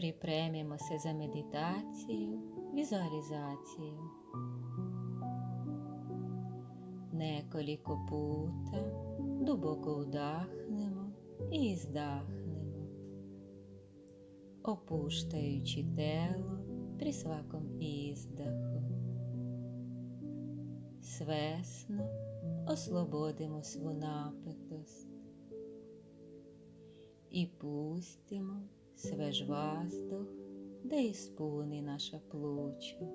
Припремімося за медитацію, візуалізацію. Неколіко пута, глибоко вдахнемо і здахнемо, опуштаючи тело при сваком іздаху. Свесно ослободимо сву напитоst і пустимо свеж воздух, да іспуни наша плуча.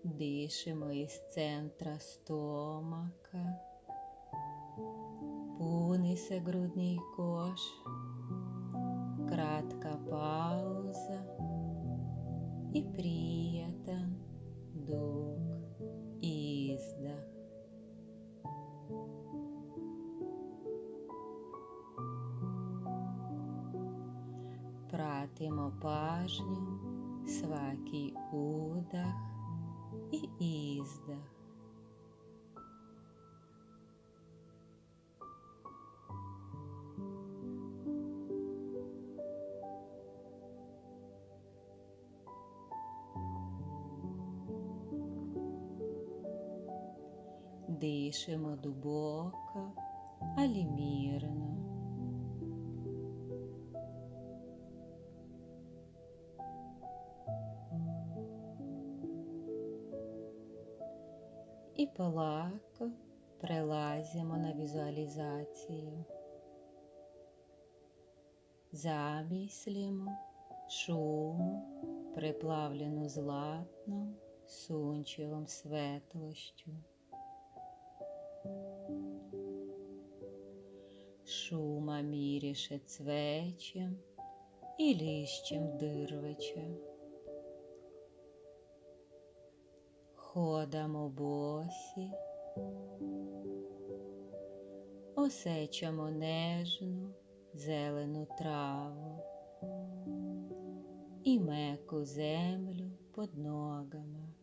Дишимо із центра стомака, пунисе грудний кош, кратка пауза і приятен дух, іздах. Pratimo pažnju svaki udah i izdah. Дишимо глибоко, але мирно. І полегко прилазимо на візуалізацію. Замислимо шуму, приплавлену златном, сунчевом светлощу. Шума міріше цвечем і лищем дирвича. Ходимо босі, осечемо нежну зелену траву і меку землю під ногами.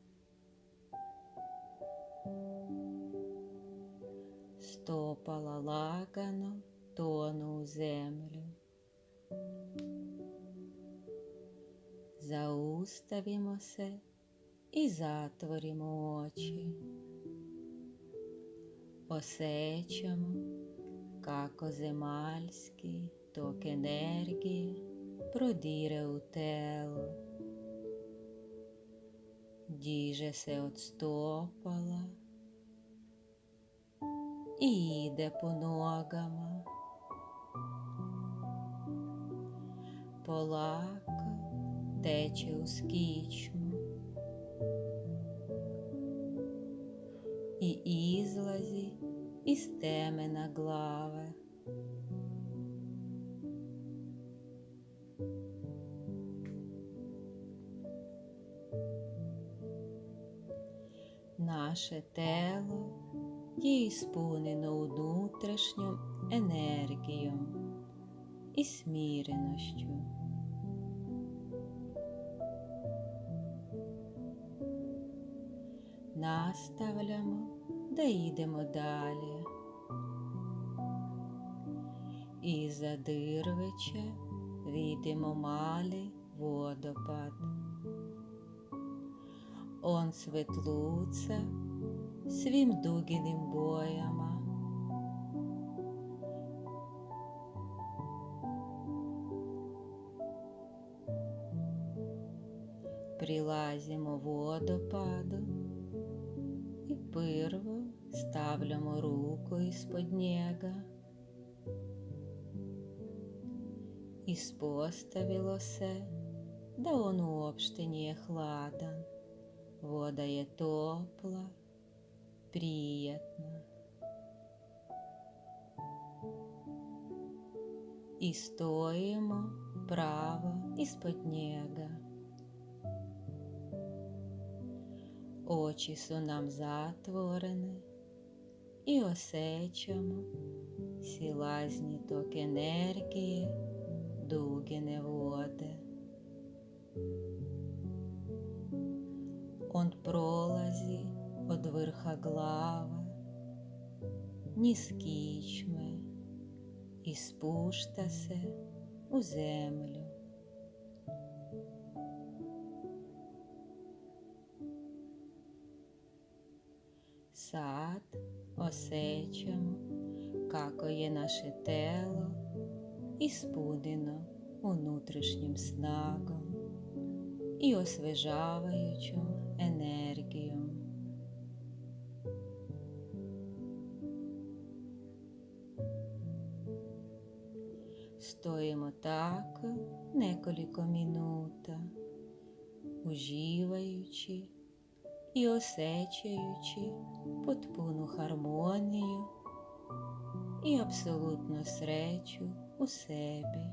Стопала лагано тону у землю. Зауставімося і затворимо очі. Осечемо, како земальський ток енергії продіре у тело. Діже се от стопала і йде по ногам. Полака тече у скічму і ізлазі із темена глави. Наше тело є ісполнено внутрішньою енергією і смиреністю. Наставляємо, да йдемо далі. Із-за дирвича видимо малий водопад. Он светлується своїм дугіним боями. Прилазимо водопаду і перво ставлямо руку із-под нього. І споставило се, да он уопšte nije hladan. Voda je topla, приятна. І стоїмо право із-под нього. Очі су нам затворені і осечемо сілазні ток енергії, дугine vode. Он prolazi od vrha glave, niz kičme, і спушта се у землю. Сад осечемо, како є наше тело іспудено внутрішнім снагом і освежаваючим енергією. Стоїмо так неколіко минута, уживаючи і осечаючи потпуну гармонію і абсолютну сречу у себе